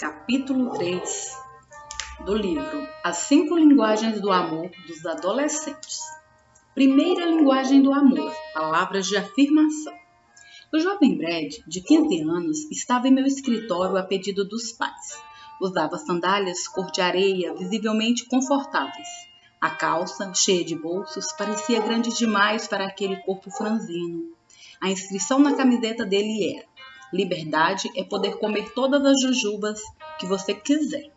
Capítulo 3 do livro As 5 Linguagens do Amor dos Adolescentes. Primeira linguagem do amor, palavras de afirmação. O jovem Brad, de 15 anos, estava em meu escritório a pedido dos pais. Usava sandálias cor de areia, visivelmente confortáveis. A calça, cheia de bolsos, parecia grande demais para aquele corpo franzino. A inscrição na camiseta dele era: liberdade é poder comer todas as jujubas que você quiser.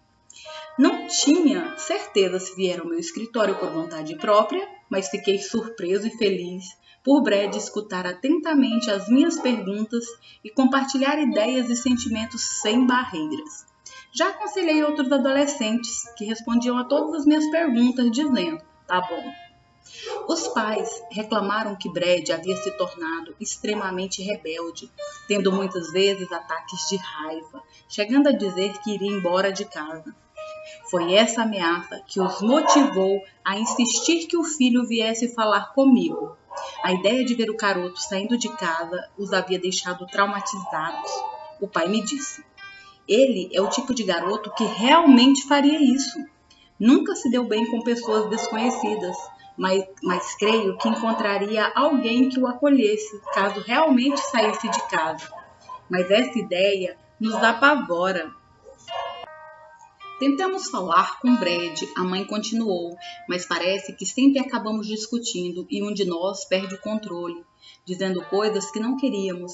Não tinha certeza se vier ao meu escritório por vontade própria, mas fiquei surpreso e feliz por Brad escutar atentamente as minhas perguntas e compartilhar ideias e sentimentos sem barreiras. Já aconselhei outros adolescentes que respondiam a todas as minhas perguntas dizendo: tá bom. Os pais reclamaram que Brad havia se tornado extremamente rebelde, tendo muitas vezes ataques de raiva, chegando a dizer que iria embora de casa. Foi essa ameaça que os motivou a insistir que o filho viesse falar comigo. A ideia de ver o garoto saindo de casa os havia deixado traumatizados. O pai me disse: ele é o tipo de garoto que realmente faria isso. Nunca se deu bem com pessoas desconhecidas, mas creio que encontraria alguém que o acolhesse, caso realmente saísse de casa. Mas essa ideia nos apavora. Tentamos falar com Brad, a mãe continuou, mas parece que sempre acabamos discutindo e um de nós perde o controle, dizendo coisas que não queríamos.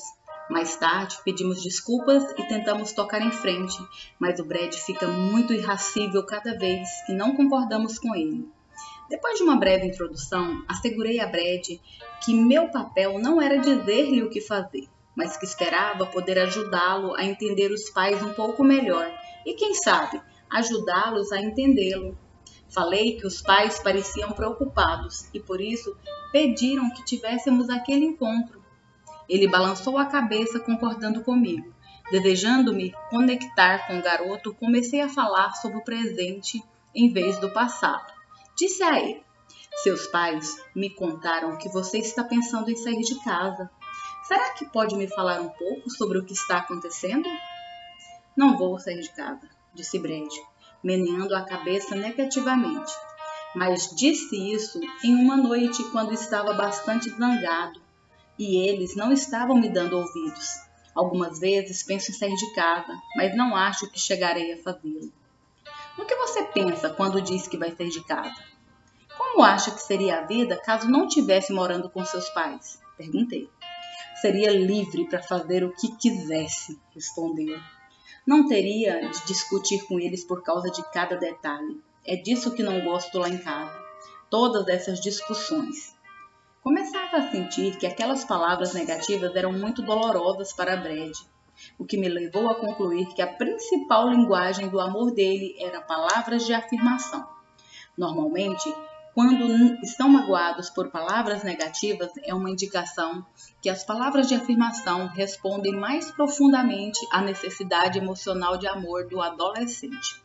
Mais tarde, pedimos desculpas e tentamos tocar em frente, mas o Brad fica muito irascível cada vez que não concordamos com ele. Depois de uma breve introdução, assegurei a Brad que meu papel não era dizer-lhe o que fazer, mas que esperava poder ajudá-lo a entender os pais um pouco melhor e, quem sabe, ajudá-los a entendê-lo. Falei que os pais pareciam preocupados e, por isso, pediram que tivéssemos aquele encontro. Ele balançou a cabeça concordando comigo. Desejando-me conectar com o garoto, comecei a falar sobre o presente em vez do passado. Disse a ele: seus pais me contaram que você está pensando em sair de casa. Será que pode me falar um pouco sobre o que está acontecendo? Não vou sair de casa, disse Brad, meneando a cabeça negativamente. Mas disse isso em uma noite quando estava bastante zangado e eles não estavam me dando ouvidos. Algumas vezes penso em sair de casa, mas não acho que chegarei a fazê-lo. No que você pensa quando diz que vai sair de casa? Como acha que seria a vida caso não estivesse morando com seus pais? Perguntei. Seria livre para fazer o que quisesse, respondeu. Não teria de discutir com eles por causa de cada detalhe. É disso que não gosto lá em casa. Todas essas discussões. Começava a sentir que aquelas palavras negativas eram muito dolorosas para Brad, o que me levou a concluir que a principal linguagem do amor dele era palavras de afirmação. Normalmente, quando estão magoados por palavras negativas, é uma indicação que as palavras de afirmação respondem mais profundamente à necessidade emocional de amor do adolescente.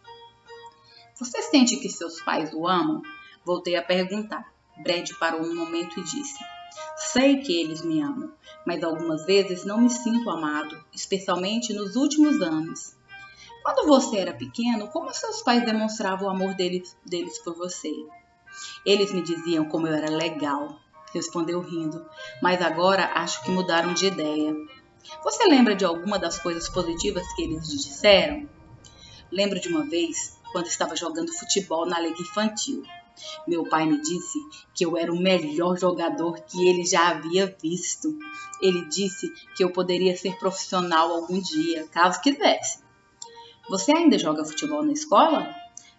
Você sente que seus pais o amam? Voltei a perguntar. Brad parou um momento e disse: sei que eles me amam, mas algumas vezes não me sinto amado, especialmente nos últimos anos. Quando você era pequeno, como seus pais demonstravam o amor deles por você? Eles me diziam como eu era legal, respondeu rindo, mas agora acho que mudaram de ideia. Você lembra de alguma das coisas positivas que eles lhe disseram? Lembro de uma vez, quando estava jogando futebol na liga infantil. Meu pai me disse que eu era o melhor jogador que ele já havia visto. Ele disse que eu poderia ser profissional algum dia, caso quisesse. Você ainda joga futebol na escola?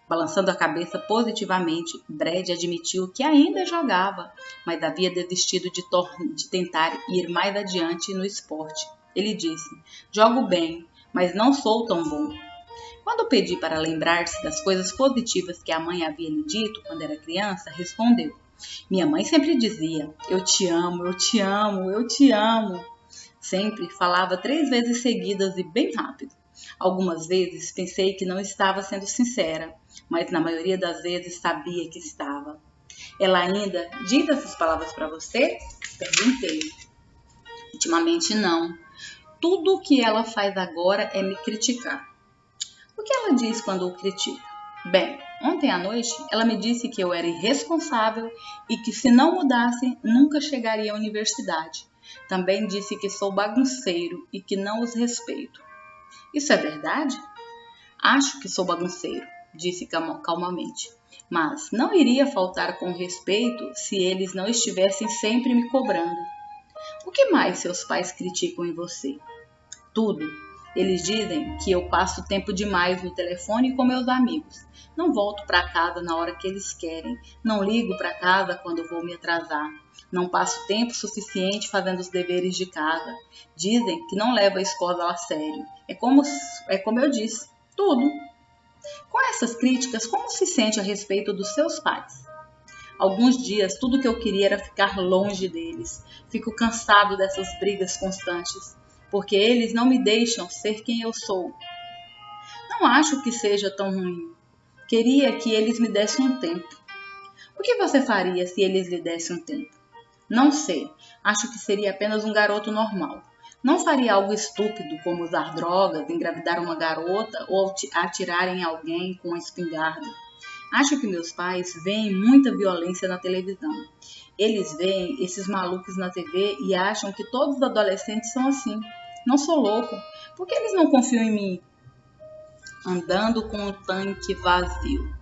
Balançando a cabeça positivamente, Brad admitiu que ainda jogava, mas havia desistido de tentar ir mais adiante no esporte. Ele disse: jogo bem, mas não sou tão bom. Quando pedi para lembrar-se das coisas positivas que a mãe havia lhe dito quando era criança, respondeu: minha mãe sempre dizia: eu te amo, eu te amo, eu te amo. Sempre falava 3 vezes seguidas e bem rápido. Algumas vezes pensei que não estava sendo sincera, mas na maioria das vezes sabia que estava. Ela ainda diz essas palavras para você? Perguntei. Ultimamente não. Tudo o que ela faz agora é me criticar. O que ela diz quando o critico? Bem, ontem à noite ela me disse que eu era irresponsável e que se não mudasse nunca chegaria à universidade. Também disse que sou bagunceiro e que não os respeito. Isso é verdade? Acho que sou bagunceiro, disse calmamente, mas não iria faltar com respeito se eles não estivessem sempre me cobrando. O que mais seus pais criticam em você? Tudo. Eles dizem que eu passo tempo demais no telefone com meus amigos. Não volto para casa na hora que eles querem. Não ligo para casa quando vou me atrasar. Não passo tempo suficiente fazendo os deveres de casa. Dizem que não levo a escola a sério. É como eu disse, tudo. Com essas críticas, como se sente a respeito dos seus pais? Alguns dias, tudo que eu queria era ficar longe deles. Fico cansado dessas brigas constantes, porque eles não me deixam ser quem eu sou. Não acho que seja tão ruim. Queria que eles me dessem um tempo. O que você faria se eles lhe dessem um tempo? Não sei. Acho que seria apenas um garoto normal. Não faria algo estúpido como usar drogas, engravidar uma garota ou atirar em alguém com uma espingarda. Acho que meus pais veem muita violência na televisão. Eles veem esses malucos na TV e acham que todos os adolescentes são assim. Não sou louco. Por que eles não confiam em mim? Andando com o tanque vazio.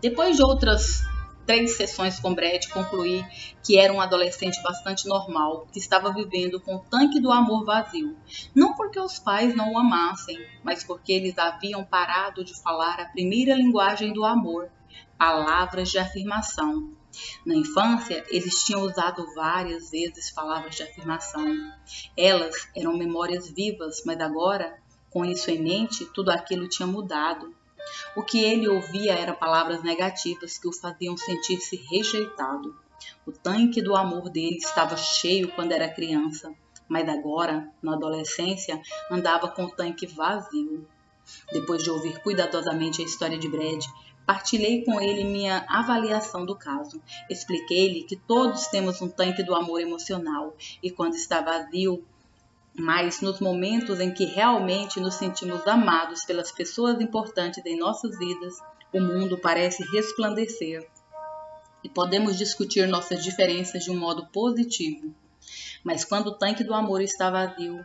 Depois de outras 3 sessões com Brad, concluí que era um adolescente bastante normal, que estava vivendo com o tanque do amor vazio. Não porque os pais não o amassem, mas porque eles haviam parado de falar a primeira linguagem do amor, palavras de afirmação. Na infância, eles tinham usado várias vezes palavras de afirmação. Elas eram memórias vivas, mas agora, com isso em mente, tudo aquilo tinha mudado. O que ele ouvia eram palavras negativas que o faziam sentir-se rejeitado. O tanque do amor dele estava cheio quando era criança, mas agora, na adolescência, andava com o tanque vazio. Depois de ouvir cuidadosamente a história de Brad, partilhei com ele minha avaliação do caso. Expliquei-lhe que todos temos um tanque do amor emocional e quando está vazio, mas nos momentos em que realmente nos sentimos amados pelas pessoas importantes em nossas vidas, o mundo parece resplandecer e podemos discutir nossas diferenças de um modo positivo. Mas quando o tanque do amor está vazio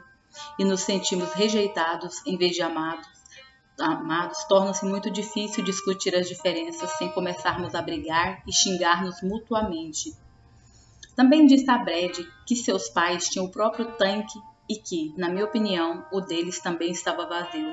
e nos sentimos rejeitados em vez de amados, torna-se muito difícil discutir as diferenças sem começarmos a brigar e xingar-nos mutuamente. Também disse a Brad que seus pais tinham o próprio tanque e que, na minha opinião, o deles também estava vazio.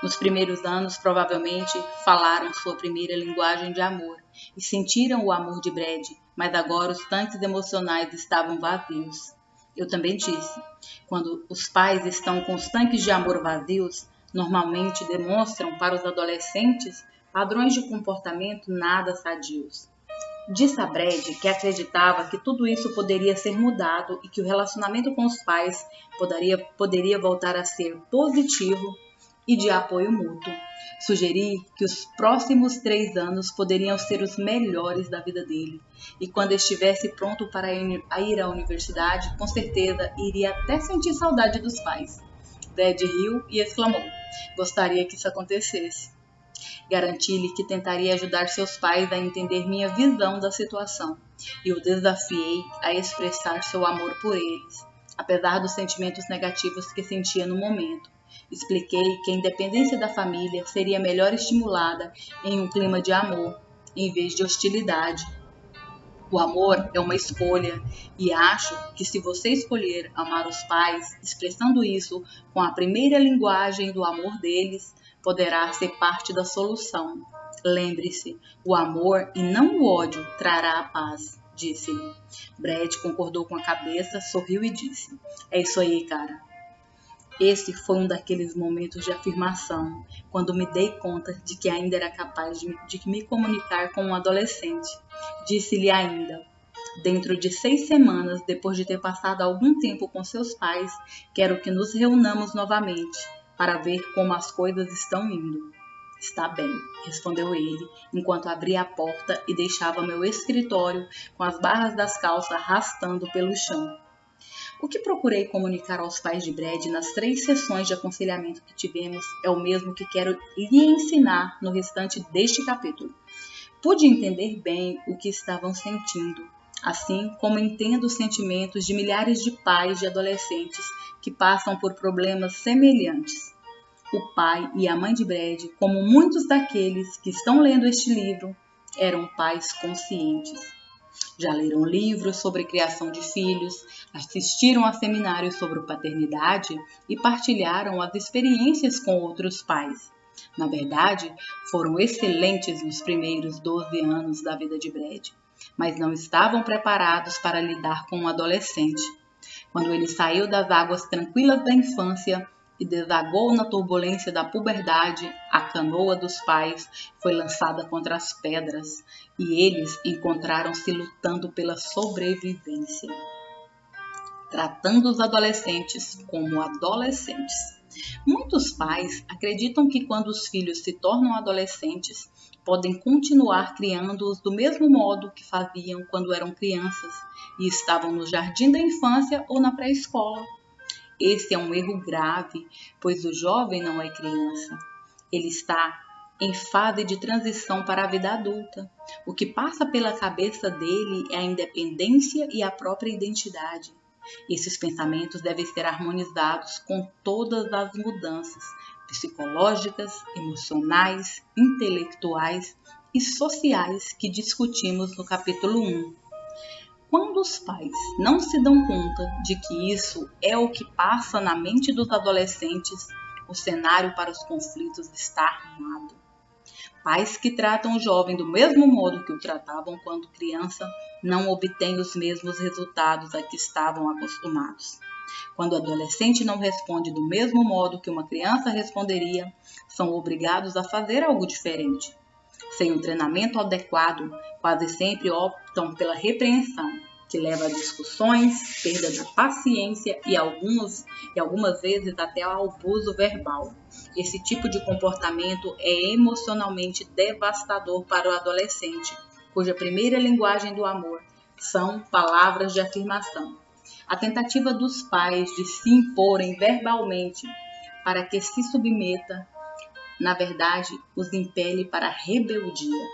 Nos primeiros anos, provavelmente, falaram sua primeira linguagem de amor e sentiram o amor de Brad, mas agora os tanques emocionais estavam vazios. Eu também disse, quando os pais estão com os tanques de amor vazios, normalmente demonstram para os adolescentes padrões de comportamento nada sadios. Disse a Brad que acreditava que tudo isso poderia ser mudado e que o relacionamento com os pais poderia voltar a ser positivo e de apoio mútuo. Sugeri que os próximos 3 anos poderiam ser os melhores da vida dele e quando estivesse pronto para ir à universidade, com certeza iria até sentir saudade dos pais. Brad riu e exclamou: "Gostaria que isso acontecesse." Garanti-lhe que tentaria ajudar seus pais a entender minha visão da situação e o desafiei a expressar seu amor por eles, apesar dos sentimentos negativos que sentia no momento. Expliquei que a independência da família seria melhor estimulada em um clima de amor, em vez de hostilidade. O amor é uma escolha e acho que se você escolher amar os pais, expressando isso com a primeira linguagem do amor deles, poderá ser parte da solução. Lembre-se, o amor e não o ódio trará a paz, disse-lhe. Brad concordou com a cabeça, sorriu e disse: "É isso aí, cara." Esse foi um daqueles momentos de afirmação, quando me dei conta de que ainda era capaz de me comunicar com um adolescente. Disse-lhe ainda: "Dentro de 6 semanas, depois de ter passado algum tempo com seus pais, quero que nos reunamos novamente, para ver como as coisas estão indo." "Está bem", respondeu ele, enquanto abria a porta e deixava meu escritório com as barras das calças arrastando pelo chão. O que procurei comunicar aos pais de Brad nas 3 sessões de aconselhamento que tivemos é o mesmo que quero lhe ensinar no restante deste capítulo. Pude entender bem o que estavam sentindo, assim como entendo os sentimentos de milhares de pais de adolescentes que passam por problemas semelhantes. O pai e a mãe de Brad, como muitos daqueles que estão lendo este livro, eram pais conscientes. Já leram livros sobre criação de filhos, assistiram a seminários sobre paternidade e partilharam as experiências com outros pais. Na verdade, foram excelentes nos primeiros 12 anos da vida de Brad, mas não estavam preparados para lidar com um adolescente. Quando ele saiu das águas tranquilas da infância e desagou na turbulência da puberdade, a canoa dos pais foi lançada contra as pedras e eles encontraram-se lutando pela sobrevivência, tratando os adolescentes como adolescentes. Muitos pais acreditam que quando os filhos se tornam adolescentes, podem continuar criando-os do mesmo modo que faziam quando eram crianças e estavam no jardim da infância ou na pré-escola. Esse é um erro grave, pois o jovem não é criança. Ele está em fase de transição para a vida adulta. O que passa pela cabeça dele é a independência e a própria identidade. Esses pensamentos devem ser harmonizados com todas as mudanças psicológicas, emocionais, intelectuais e sociais que discutimos no capítulo 1. Quando os pais não se dão conta de que isso é o que passa na mente dos adolescentes, o cenário para os conflitos está armado. Pais que tratam o jovem do mesmo modo que o tratavam quando criança não obtêm os mesmos resultados a que estavam acostumados. Quando o adolescente não responde do mesmo modo que uma criança responderia, são obrigados a fazer algo diferente. Sem um treinamento adequado, quase sempre optam pela repreensão, que leva a discussões, perda da paciência e algumas vezes até ao abuso verbal. Esse tipo de comportamento é emocionalmente devastador para o adolescente, cuja primeira linguagem do amor são palavras de afirmação. A tentativa dos pais de se imporem verbalmente para que se submeta, na verdade, os impele para a rebeldia.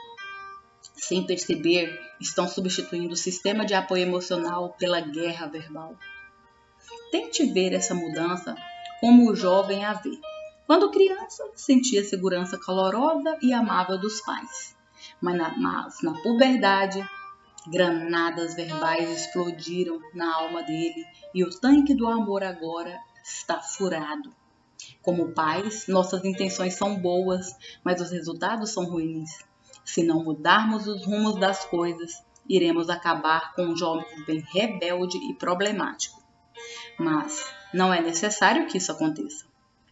Sem perceber, estão substituindo o sistema de apoio emocional pela guerra verbal. Tente ver essa mudança como o jovem a vê. Quando criança, sentia a segurança calorosa e amável dos pais. Mas na puberdade, granadas verbais explodiram na alma dele e o tanque do amor agora está furado. Como pais, nossas intenções são boas, mas os resultados são ruins. Se não mudarmos os rumos das coisas, iremos acabar com um jovem rebelde e problemático. Mas não é necessário que isso aconteça.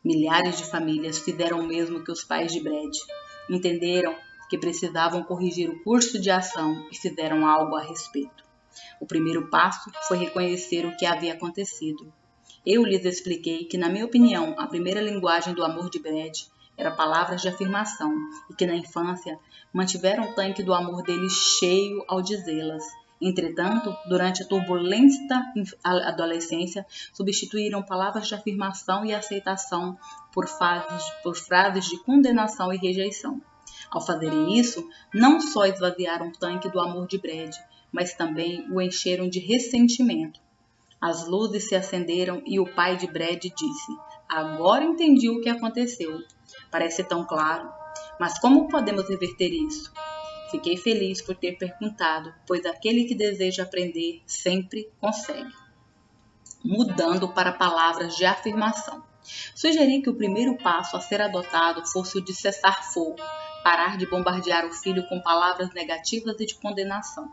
Milhares de famílias fizeram o mesmo que os pais de Brad. Entenderam que precisavam corrigir o curso de ação e fizeram algo a respeito. O primeiro passo foi reconhecer o que havia acontecido. Eu lhes expliquei que, na minha opinião, a primeira linguagem do amor de Brad era palavras de afirmação e que na infância mantiveram o tanque do amor dele cheio ao dizê-las. Entretanto, durante a turbulenta adolescência, substituíram palavras de afirmação e aceitação por frases de condenação e rejeição. Ao fazerem isso, não só esvaziaram o tanque do amor de Brad, mas também o encheram de ressentimento. As luzes se acenderam e o pai de Brad disse: "Agora entendi o que aconteceu. Parece tão claro, mas como podemos reverter isso?" Fiquei feliz por ter perguntado, pois aquele que deseja aprender sempre consegue. Mudando para palavras de afirmação. Sugeri que o primeiro passo a ser adotado fosse o de cessar fogo, parar de bombardear o filho com palavras negativas e de condenação.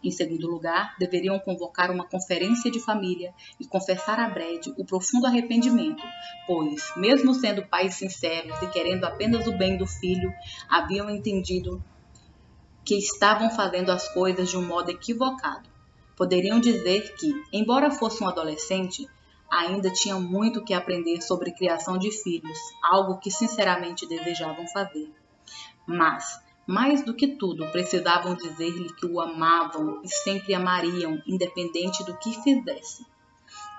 Em segundo lugar, deveriam convocar uma conferência de família e confessar a Brad o profundo arrependimento, pois, mesmo sendo pais sinceros e querendo apenas o bem do filho, haviam entendido que estavam fazendo as coisas de um modo equivocado. Poderiam dizer que, embora fosse um adolescente, ainda tinham muito que aprender sobre criação de filhos, algo que sinceramente desejavam fazer. Mas, mais do que tudo, precisavam dizer-lhe que o amavam e sempre amariam, independente do que fizesse.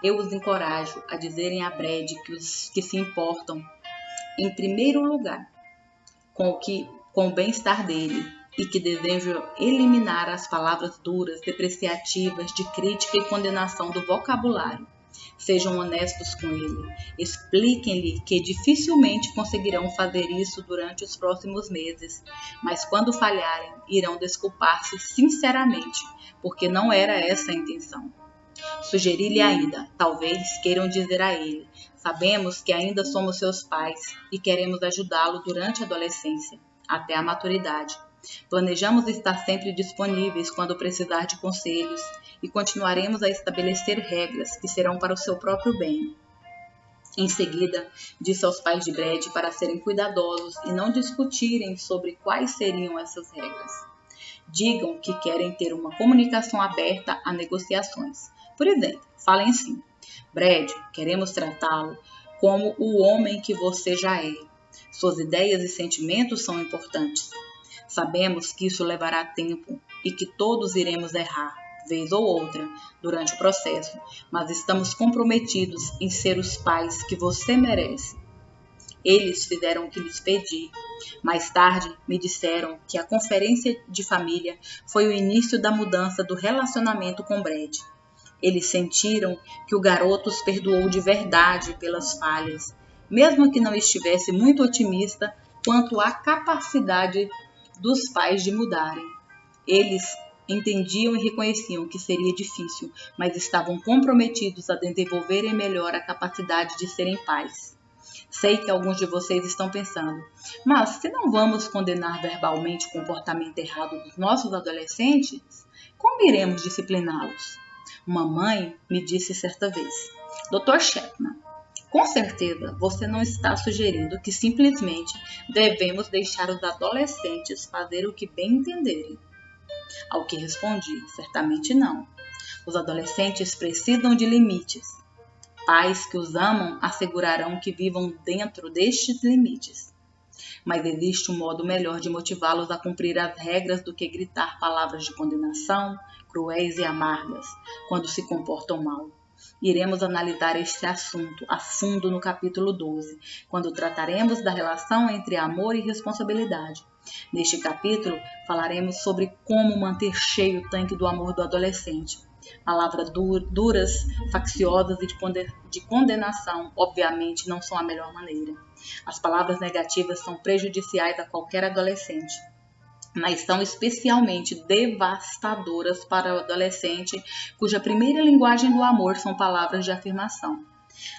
Eu os encorajo a dizerem a Brad que os que se importam, em primeiro lugar, com o bem-estar dele e que desejam eliminar as palavras duras, depreciativas, de crítica e condenação do vocabulário. Sejam honestos com ele. Expliquem-lhe que dificilmente conseguirão fazer isso durante os próximos meses, mas quando falharem, irão desculpar-se sinceramente, porque não era essa a intenção. Sugeri-lhe ainda, talvez queiram dizer a ele: sabemos que ainda somos seus pais e queremos ajudá-lo durante a adolescência, até a maturidade. Planejamos estar sempre disponíveis quando precisar de conselhos e continuaremos a estabelecer regras que serão para o seu próprio bem. Em seguida, disse aos pais de Brad para serem cuidadosos e não discutirem sobre quais seriam essas regras. Digam que querem ter uma comunicação aberta a negociações. Por exemplo, falem assim: Brad, queremos tratá-lo como o homem que você já é. Suas ideias e sentimentos são importantes. Sabemos que isso levará tempo e que todos iremos errar, vez ou outra, durante o processo, mas estamos comprometidos em ser os pais que você merece. Eles fizeram o que lhes pedi. Mais tarde, me disseram que a conferência de família foi o início da mudança do relacionamento com Brad. Eles sentiram que o garoto os perdoou de verdade pelas falhas, mesmo que não estivesse muito otimista quanto à capacidade dos pais de mudarem. Eles entendiam e reconheciam que seria difícil, mas estavam comprometidos a desenvolverem melhor a capacidade de serem pais. Sei que alguns de vocês estão pensando, mas se não vamos condenar verbalmente o comportamento errado dos nossos adolescentes, como iremos discipliná-los? Uma mãe me disse certa vez: Dr. Chapman, com certeza você não está sugerindo que simplesmente devemos deixar os adolescentes fazer o que bem entenderem. Ao que respondi: certamente não. Os adolescentes precisam de limites. Pais que os amam assegurarão que vivam dentro destes limites. Mas existe um modo melhor de motivá-los a cumprir as regras do que gritar palavras de condenação, cruéis e amargas, quando se comportam mal. Iremos analisar este assunto a fundo no capítulo 12, quando trataremos da relação entre amor e responsabilidade. Neste capítulo, falaremos sobre como manter cheio o tanque do amor do adolescente. Palavras duras, facciosas e de condenação, obviamente, não são a melhor maneira. As palavras negativas são prejudiciais a qualquer adolescente, mas são especialmente devastadoras para o adolescente cuja primeira linguagem do amor são palavras de afirmação.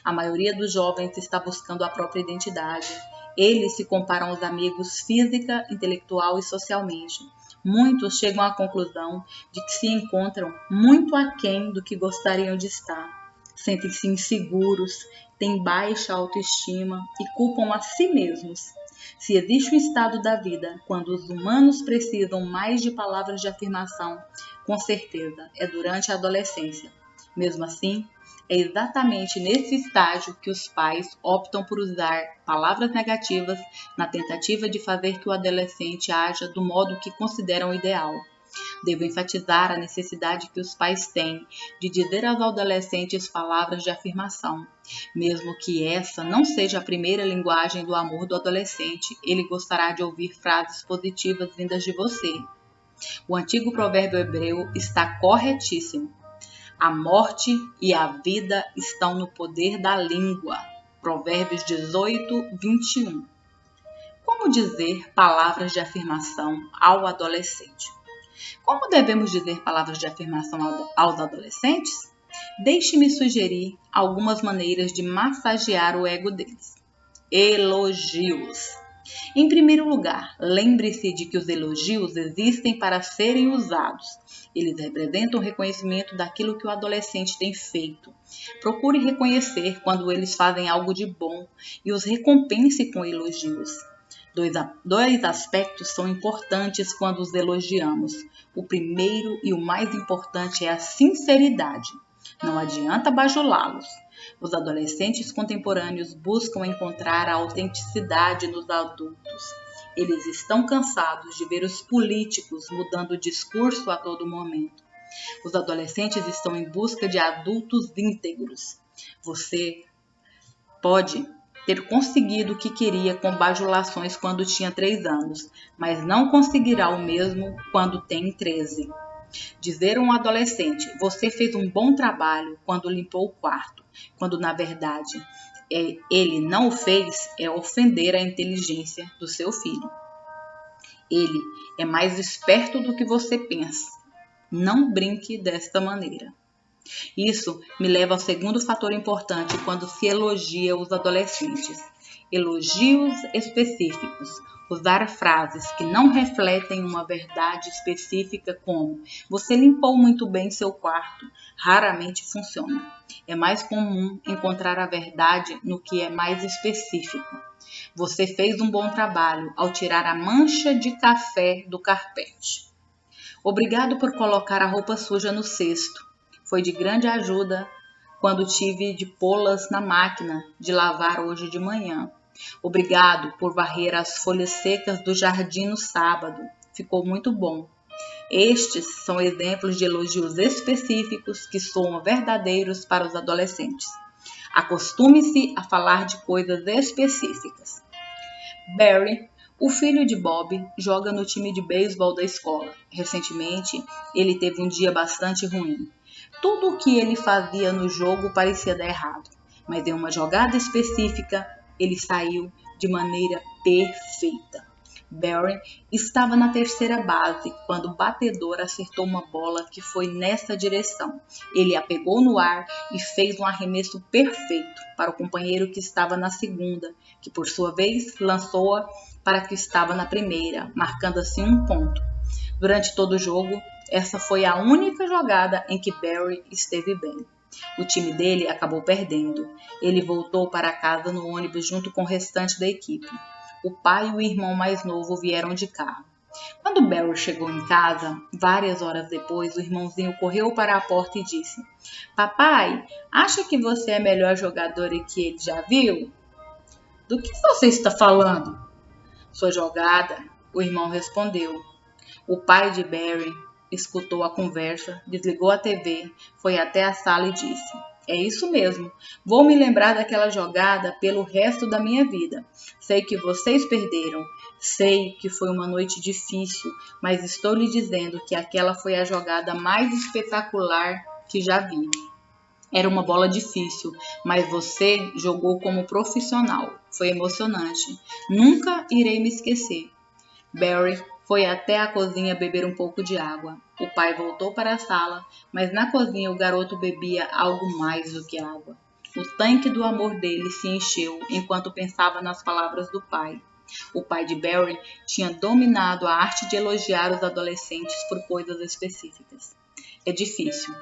A maioria dos jovens está buscando a própria identidade. Eles se comparam aos amigos física, intelectual e socialmente. Muitos chegam à conclusão de que se encontram muito aquém do que gostariam de estar. Sentem-se inseguros, têm baixa autoestima e culpam a si mesmos. Se existe um estado da vida quando os humanos precisam mais de palavras de afirmação, com certeza é durante a adolescência. Mesmo assim, é exatamente nesse estágio que os pais optam por usar palavras negativas na tentativa de fazer que o adolescente haja do modo que consideram ideal. Devo enfatizar a necessidade que os pais têm de dizer aos adolescentes palavras de afirmação. Mesmo que essa não seja a primeira linguagem do amor do adolescente, ele gostará de ouvir frases positivas vindas de você. O antigo provérbio hebreu está corretíssimo. A morte e a vida estão no poder da língua. Provérbios 18, 21. Como dizer palavras de afirmação ao adolescente? Como devemos dizer palavras de afirmação aos adolescentes? Deixe-me sugerir algumas maneiras de massagear o ego deles. Elogios. Em primeiro lugar, lembre-se de que os elogios existem para serem usados. Eles representam o reconhecimento daquilo que o adolescente tem feito. Procure reconhecer quando eles fazem algo de bom e os recompense com elogios. Dois aspectos são importantes quando os elogiamos. O primeiro e o mais importante é a sinceridade. Não adianta bajulá-los. Os adolescentes contemporâneos buscam encontrar a autenticidade nos adultos. Eles estão cansados de ver os políticos mudando o discurso a todo momento. Os adolescentes estão em busca de adultos íntegros. Você pode ter conseguido o que queria com bajulações quando tinha 3 anos, mas não conseguirá o mesmo quando tem 13. Dizer a um adolescente, você fez um bom trabalho quando limpou o quarto, quando na verdade ele não o fez, é ofender a inteligência do seu filho. Ele é mais esperto do que você pensa. Não brinque desta maneira. Isso me leva ao segundo fator importante quando se elogia os adolescentes. Elogios específicos. Usar frases que não refletem uma verdade específica como você limpou muito bem seu quarto, raramente funciona. É mais comum encontrar a verdade no que é mais específico. Você fez um bom trabalho ao tirar a mancha de café do carpete. Obrigado por colocar a roupa suja no cesto. Foi de grande ajuda quando tive de pô-las na máquina de lavar hoje de manhã. Obrigado por varrer as folhas secas do jardim no sábado. Ficou muito bom. Estes são exemplos de elogios específicos que soam verdadeiros para os adolescentes. Acostume-se a falar de coisas específicas. Barry, o filho de Bob, joga no time de beisebol da escola. Recentemente, ele teve um dia bastante ruim. Tudo o que ele fazia no jogo parecia dar errado, mas em uma jogada específica, ele saiu de maneira perfeita. Barry estava na terceira base quando o batedor acertou uma bola que foi nessa direção. Ele a pegou no ar e fez um arremesso perfeito para o companheiro que estava na segunda, que por sua vez lançou-a para que estava na primeira, marcando assim um ponto. Durante todo o jogo, essa foi a única jogada em que Barry esteve bem. O time dele acabou perdendo. Ele voltou para casa no ônibus junto com o restante da equipe. O pai e o irmão mais novo vieram de carro. Quando Barry chegou em casa, várias horas depois, o irmãozinho correu para a porta e disse: Papai, acha que você é melhor jogador que ele já viu? Do que você está falando? Sua jogada, o irmão respondeu. O pai de Barry escutou a conversa, desligou a TV, foi até a sala e disse: É isso mesmo, vou me lembrar daquela jogada pelo resto da minha vida. Sei que vocês perderam, sei que foi uma noite difícil, mas estou lhe dizendo que aquela foi a jogada mais espetacular que já vi. Era uma bola difícil, mas você jogou como profissional. Foi emocionante. Nunca irei me esquecer. Barry foi até a cozinha beber um pouco de água. O pai voltou para a sala, mas na cozinha o garoto bebia algo mais do que água. O tanque do amor dele se encheu enquanto pensava nas palavras do pai. O pai de Barry tinha dominado a arte de elogiar os adolescentes por coisas específicas. É difícil,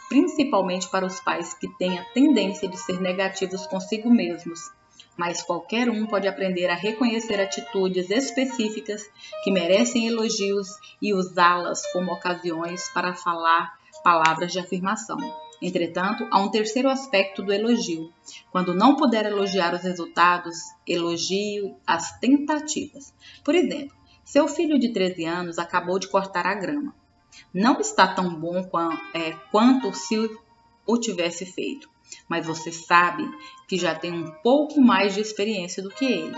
principalmente para os pais que têm a tendência de ser negativos consigo mesmos. Mas qualquer um pode aprender a reconhecer atitudes específicas que merecem elogios e usá-las como ocasiões para falar palavras de afirmação. Entretanto, há um terceiro aspecto do elogio. Quando não puder elogiar os resultados, elogie as tentativas. Por exemplo, seu filho de 13 anos acabou de cortar a grama. Não está tão bom quanto se o tivesse feito, mas você sabe que já tem um pouco mais de experiência do que ele.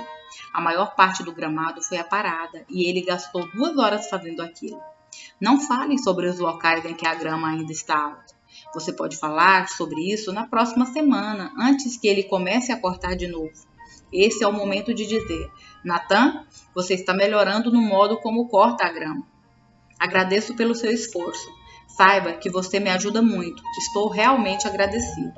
A maior parte do gramado foi aparada e ele gastou 2 horas fazendo aquilo. Não fale sobre os locais em que a grama ainda está alta. Você pode falar sobre isso na próxima semana, antes que ele comece a cortar de novo. Esse é o momento de dizer: Nathan, você está melhorando no modo como corta a grama. Agradeço pelo seu esforço. Saiba que você me ajuda muito. Estou realmente agradecido.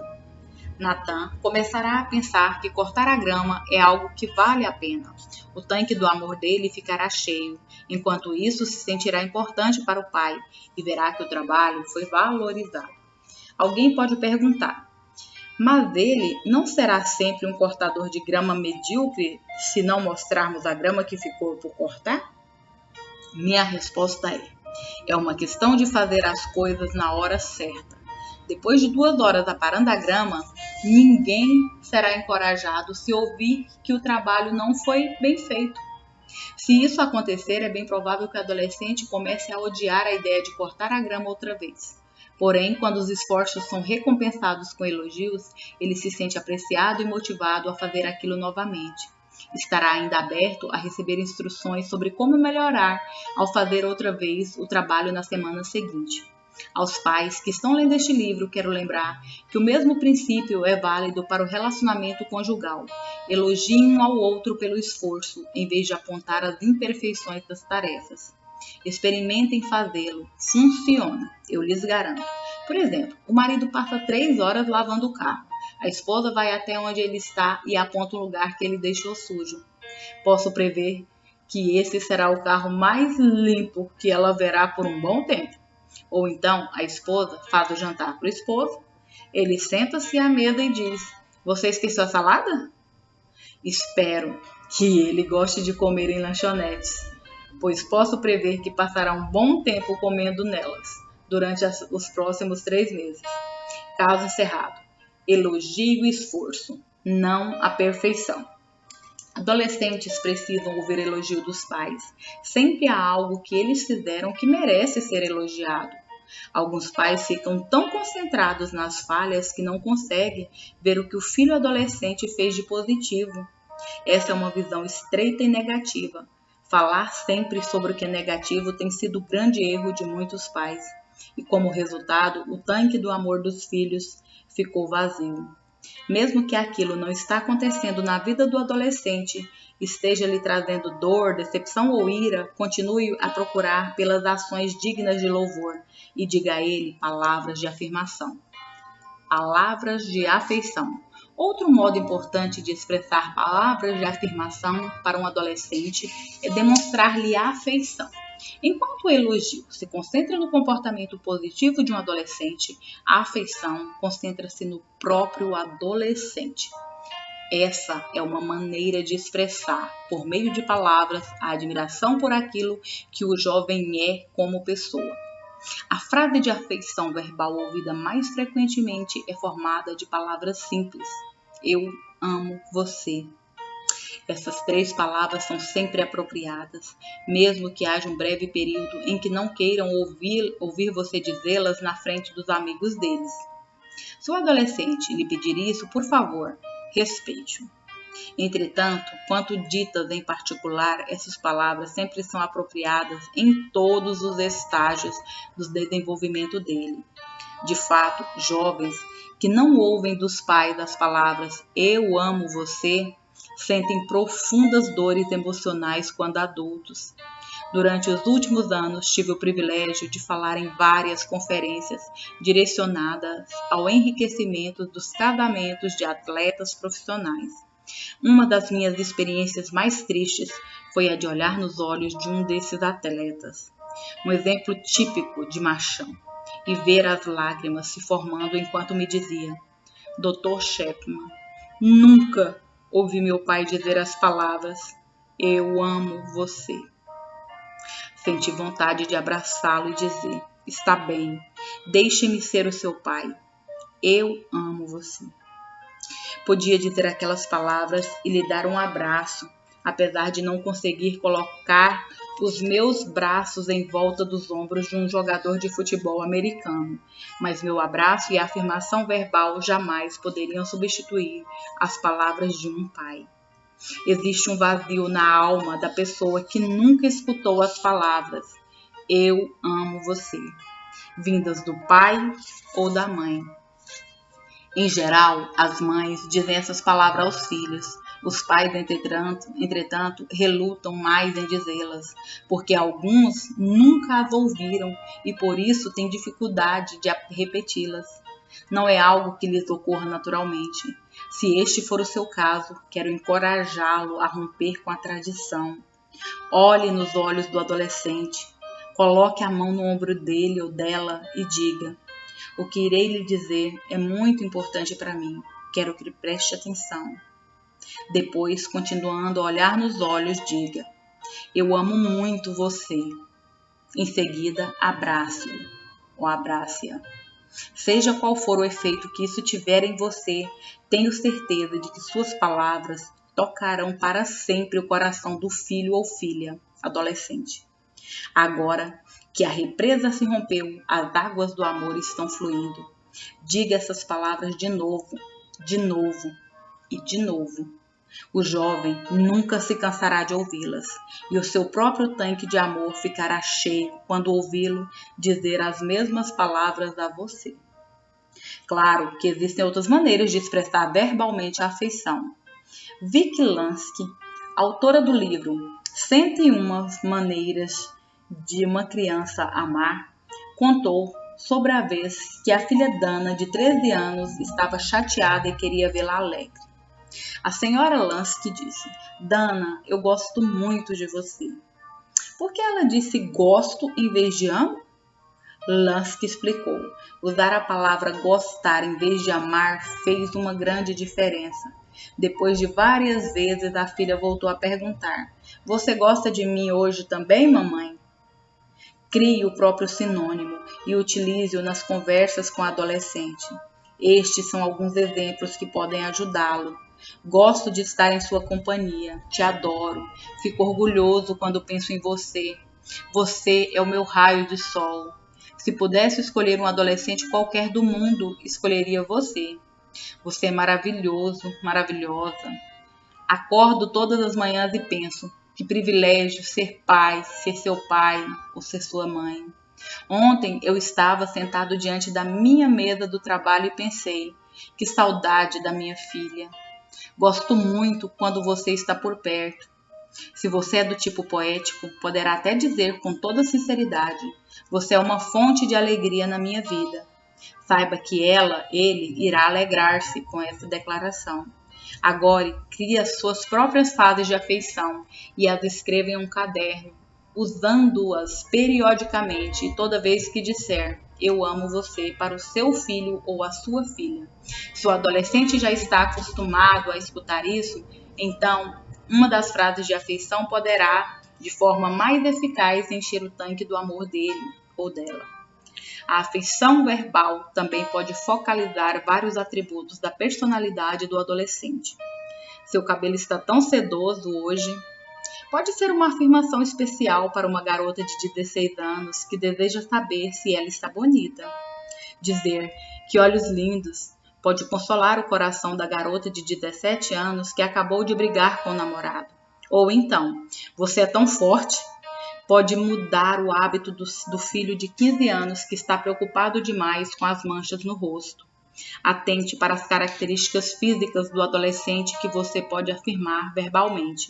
Nathan começará a pensar que cortar a grama é algo que vale a pena. O tanque do amor dele ficará cheio. Enquanto isso, se sentirá importante para o pai e verá que o trabalho foi valorizado. Alguém pode perguntar: mas ele não será sempre um cortador de grama medíocre se não mostrarmos a grama que ficou por cortar? Minha resposta é uma questão de fazer as coisas na hora certa. Depois de 2 horas aparando a grama, ninguém será encorajado se ouvir que o trabalho não foi bem feito. Se isso acontecer, é bem provável que o adolescente comece a odiar a ideia de cortar a grama outra vez. Porém, quando os esforços são recompensados com elogios, ele se sente apreciado e motivado a fazer aquilo novamente. Estará ainda aberto a receber instruções sobre como melhorar ao fazer outra vez o trabalho na semana seguinte. Aos pais que estão lendo este livro, quero lembrar que o mesmo princípio é válido para o relacionamento conjugal. Elogiem um ao outro pelo esforço, em vez de apontar as imperfeições das tarefas. Experimentem fazê-lo. Funciona, eu lhes garanto. Por exemplo, o marido passa 3 horas lavando o carro. A esposa vai até onde ele está e aponta o lugar que ele deixou sujo. Posso prever que esse será o carro mais limpo que ela verá por um bom tempo. Ou então, a esposa faz o jantar para o esposo. Ele senta-se à mesa e diz: "Você esqueceu a salada?" Espero que ele goste de comer em lanchonetes, pois posso prever que passará um bom tempo comendo nelas durante os próximos 3 meses. Caso encerrado. Elogie o esforço, não a perfeição. Adolescentes precisam ouvir elogio dos pais. Sempre há algo que eles fizeram que merece ser elogiado. Alguns pais ficam tão concentrados nas falhas que não conseguem ver o que o filho adolescente fez de positivo. Essa é uma visão estreita e negativa. Falar sempre sobre o que é negativo tem sido o grande erro de muitos pais. E como resultado, o tanque do amor dos filhos ficou vazio. Mesmo que aquilo não está acontecendo na vida do adolescente, esteja lhe trazendo dor, decepção ou ira, continue a procurar pelas ações dignas de louvor e diga a ele palavras de afirmação. Palavras de afeição. Outro modo importante de expressar palavras de afirmação para um adolescente é demonstrar-lhe afeição. Enquanto o elogio se concentra no comportamento positivo de um adolescente, a afeição concentra-se no próprio adolescente. Essa é uma maneira de expressar, por meio de palavras, a admiração por aquilo que o jovem é como pessoa. A frase de afeição verbal ouvida mais frequentemente é formada de palavras simples. Eu amo você. Essas 3 palavras são sempre apropriadas, mesmo que haja um breve período em que não queiram ouvir você dizê-las na frente dos amigos deles. Se o adolescente lhe pedir isso, por favor, respeite-o. Entretanto, quanto ditas em particular, essas palavras sempre são apropriadas em todos os estágios do desenvolvimento dele. De fato, jovens que não ouvem dos pais as palavras "eu amo você" sentem profundas dores emocionais quando adultos. Durante os últimos anos, tive o privilégio de falar em várias conferências direcionadas ao enriquecimento dos casamentos de atletas profissionais. Uma das minhas experiências mais tristes foi a de olhar nos olhos de um desses atletas, um exemplo típico de machão, e ver as lágrimas se formando enquanto me dizia: "Dr. Chapman, nunca ouvi meu pai dizer as palavras "eu amo você". Senti vontade de abraçá-lo e dizer: "Está bem, deixe-me ser o seu pai. Eu amo você". Podia dizer aquelas palavras e lhe dar um abraço, apesar de não conseguir colocar os meus braços em volta dos ombros de um jogador de futebol americano, mas meu abraço e a afirmação verbal jamais poderiam substituir as palavras de um pai. Existe um vazio na alma da pessoa que nunca escutou as palavras "eu amo você", vindas do pai ou da mãe. Em geral, as mães dizem essas palavras aos filhos. Os pais, entretanto, relutam mais em dizê-las, porque alguns nunca as ouviram e por isso têm dificuldade de repeti-las. Não é algo que lhes ocorra naturalmente. Se este for o seu caso, quero encorajá-lo a romper com a tradição. Olhe nos olhos do adolescente, coloque a mão no ombro dele ou dela e diga: "O que irei lhe dizer é muito importante para mim. Quero que preste atenção." Depois, continuando a olhar nos olhos, diga: "Eu amo muito você." Em seguida, abrace-o ou abrace-a. Seja qual for o efeito que isso tiver em você, tenho certeza de que suas palavras tocarão para sempre o coração do filho ou filha adolescente. Agora que a represa se rompeu, as águas do amor estão fluindo. Diga essas palavras de novo e de novo. O jovem nunca se cansará de ouvi-las, e o seu próprio tanque de amor ficará cheio quando ouvi-lo dizer as mesmas palavras a você. Claro que existem outras maneiras de expressar verbalmente a afeição. Vicky Lansky, autora do livro 101 Maneiras de uma Criança Amar, contou sobre a vez que a filha Dana, de 13 anos, estava chateada e queria vê-la alegre. A senhora Lansky disse: Dana, eu gosto muito de você. Por que ela disse gosto em vez de amo? Lansky explicou. Usar a palavra gostar em vez de amar fez uma grande diferença. Depois de várias vezes, a filha voltou a perguntar: Você gosta de mim hoje também, mamãe? Crie o próprio sinônimo e utilize-o nas conversas com a adolescente. Estes são alguns exemplos que podem ajudá-lo. Gosto de estar em sua companhia. Te adoro. Fico orgulhoso quando penso em você. Você é o meu raio de sol. Se pudesse escolher um adolescente qualquer do mundo, escolheria você. Você é maravilhoso, maravilhosa. Acordo todas as manhãs e penso: que privilégio ser pai, ser seu pai ou ser sua mãe. Ontem eu estava sentado diante da minha mesa do trabalho e pensei: que saudade da minha filha. Gosto muito quando você está por perto. Se você é do tipo poético, poderá até dizer com toda sinceridade: você é uma fonte de alegria na minha vida. Saiba que ele irá alegrar-se com essa declaração. Agora, crie as suas próprias fases de afeição e as escreva em um caderno, usando-as periodicamente e toda vez que disser eu amo você para o seu filho ou a sua filha. Se o adolescente já está acostumado a escutar isso, então uma das frases de afeição poderá, de forma mais eficaz, encher o tanque do amor dele ou dela. A afeição verbal também pode focalizar vários atributos da personalidade do adolescente. Seu cabelo está tão sedoso hoje. Pode ser uma afirmação especial para uma garota de 16 anos que deseja saber se ela está bonita. Dizer que olhos lindos pode consolar o coração da garota de 17 anos que acabou de brigar com o namorado. Ou então, você é tão forte, pode mudar o hábito do filho de 15 anos que está preocupado demais com as manchas no rosto. Atente para as características físicas do adolescente que você pode afirmar verbalmente.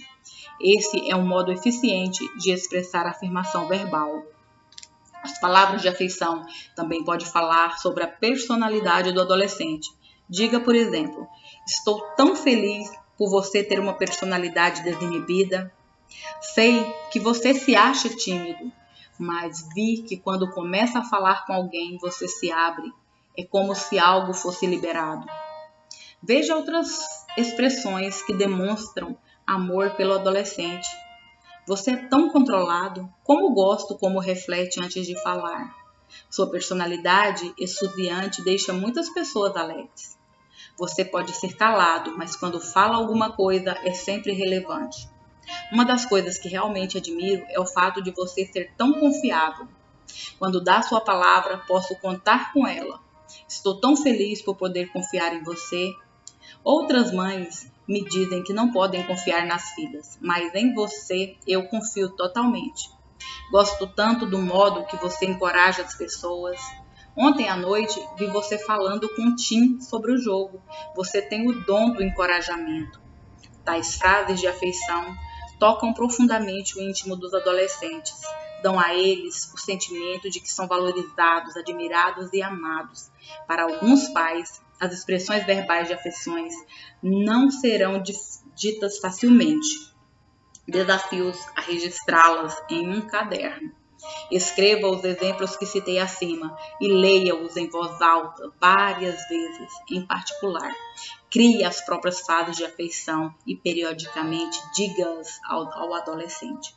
Esse é um modo eficiente de expressar a afirmação verbal. As palavras de afeição também podem falar sobre a personalidade do adolescente. Diga, por exemplo: estou tão feliz por você ter uma personalidade desinibida. Sei que você se acha tímido, mas vi que quando começa a falar com alguém, você se abre. É como se algo fosse liberado. Veja outras expressões que demonstram amor pelo adolescente. Você é tão controlado, como gosto como reflete antes de falar. Sua personalidade exuviante deixa muitas pessoas alegres. Você pode ser calado, mas quando fala alguma coisa é sempre relevante. Uma das coisas que realmente admiro é o fato de você ser tão confiável. Quando dá sua palavra, posso contar com ela. Estou tão feliz por poder confiar em você. Outras mães me dizem que não podem confiar nas filhas, mas em você eu confio totalmente. Gosto tanto do modo que você encoraja as pessoas. Ontem à noite vi você falando com o Tim sobre o jogo. Você tem o dom do encorajamento. Tais frases de afeição tocam profundamente o íntimo dos adolescentes. Dão a eles o sentimento de que são valorizados, admirados e amados. Para alguns pais, as expressões verbais de afeições não serão ditas facilmente. Desafios a registrá-las em um caderno. Escreva os exemplos que citei acima e leia-os em voz alta várias vezes, em particular. Crie as próprias fases de afeição e periodicamente diga-as ao adolescente,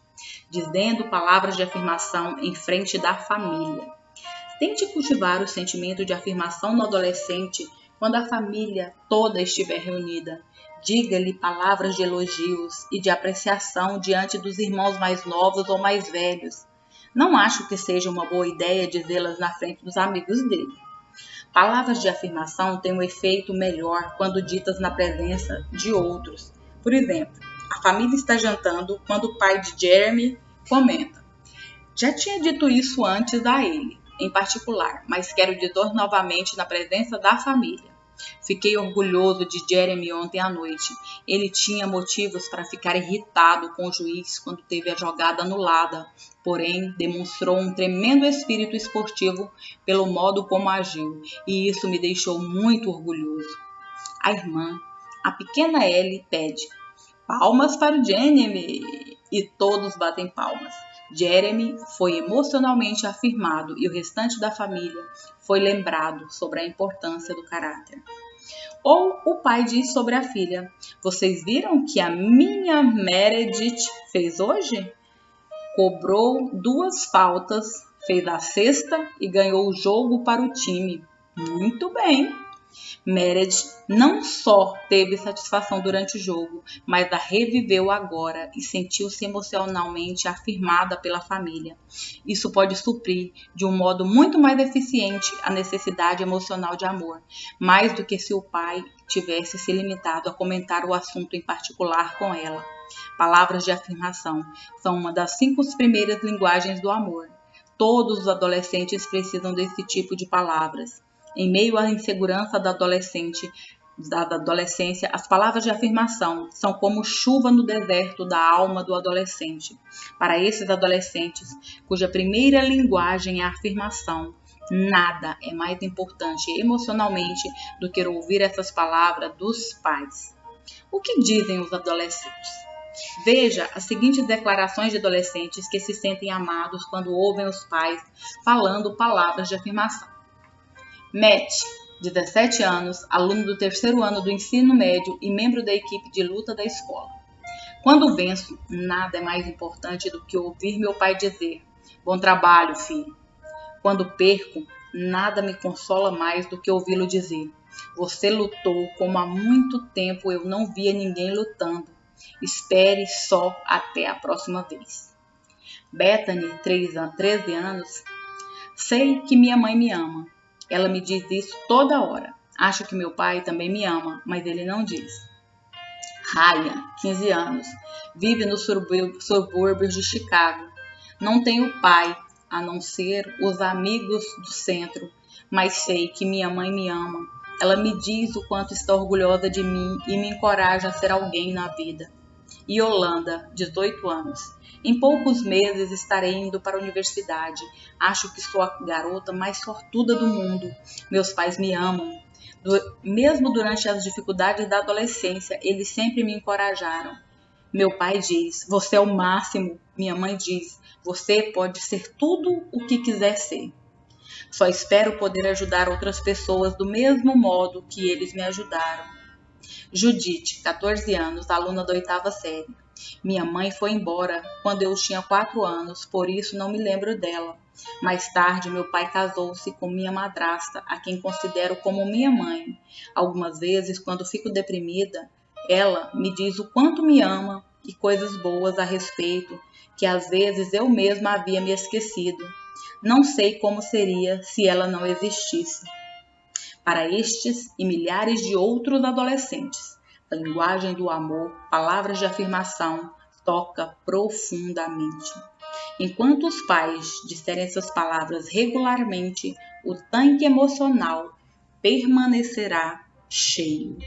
dizendo palavras de afirmação em frente da família. Tente cultivar o sentimento de afirmação no adolescente quando a família toda estiver reunida. Diga-lhe palavras de elogios e de apreciação diante dos irmãos mais novos ou mais velhos. Não acho que seja uma boa ideia dizê-las na frente dos amigos dele. Palavras de afirmação têm um efeito melhor quando ditas na presença de outros. Por exemplo, a família está jantando quando o pai de Jeremy comenta: já tinha dito isso antes a ele, em particular, mas quero dizer novamente na presença da família. Fiquei orgulhoso de Jeremy ontem à noite. Ele tinha motivos para ficar irritado com o juiz quando teve a jogada anulada, porém demonstrou um tremendo espírito esportivo pelo modo como agiu, e isso me deixou muito orgulhoso. A irmã, a pequena Ellie, pede: palmas para o Jeremy! E todos batem palmas. Jeremy foi emocionalmente afirmado e o restante da família foi lembrado sobre a importância do caráter. Ou o pai diz sobre a filha: vocês viram que a minha Meredith fez hoje? Cobrou 2 faltas, fez a sexta e ganhou o jogo para o time. Muito bem! Meredith não só teve satisfação durante o jogo, mas a reviveu agora e sentiu-se emocionalmente afirmada pela família. Isso pode suprir, de um modo muito mais eficiente, a necessidade emocional de amor, mais do que se o pai tivesse se limitado a comentar o assunto em particular com ela. Palavras de afirmação são uma das 5 primeiras linguagens do amor. Todos os adolescentes precisam desse tipo de palavras. Em meio à insegurança da adolescência, as palavras de afirmação são como chuva no deserto da alma do adolescente. Para esses adolescentes, cuja primeira linguagem é a afirmação, nada é mais importante emocionalmente do que ouvir essas palavras dos pais. O que dizem os adolescentes? Veja as seguintes declarações de adolescentes que se sentem amados quando ouvem os pais falando palavras de afirmação. Matt, 17 anos, aluno do 3º ano do ensino médio e membro da equipe de luta da escola. Quando venço, nada é mais importante do que ouvir meu pai dizer: bom trabalho, filho. Quando perco, nada me consola mais do que ouvi-lo dizer: você lutou como há muito tempo eu não via ninguém lutando. Espere só até a próxima vez. Bethany, 13 anos, sei que minha mãe me ama. Ela me diz isso toda hora. Acho que meu pai também me ama, mas ele não diz. Ryan, 15 anos, vive nos subúrbios de Chicago. Não tenho pai, a não ser os amigos do centro, mas sei que minha mãe me ama. Ela me diz o quanto está orgulhosa de mim e me encoraja a ser alguém na vida. Yolanda, 18 anos. Em poucos meses estarei indo para a universidade. Acho que sou a garota mais sortuda do mundo. Meus pais me amam. Mesmo durante as dificuldades da adolescência, eles sempre me encorajaram. Meu pai diz: você é o máximo. Minha mãe diz: você pode ser tudo o que quiser ser. Só espero poder ajudar outras pessoas do mesmo modo que eles me ajudaram. Judite, 14 anos, aluna da 8ª série. Minha mãe foi embora quando eu tinha 4 anos, por isso não me lembro dela. Mais tarde, meu pai casou-se com minha madrasta, a quem considero como minha mãe. Algumas vezes, quando fico deprimida, ela me diz o quanto me ama e coisas boas a respeito, que às vezes eu mesma havia me esquecido. Não sei como seria se ela não existisse. Para estes e milhares de outros adolescentes, a linguagem do amor, palavras de afirmação, toca profundamente. Enquanto os pais disserem essas palavras regularmente, o tanque emocional permanecerá cheio.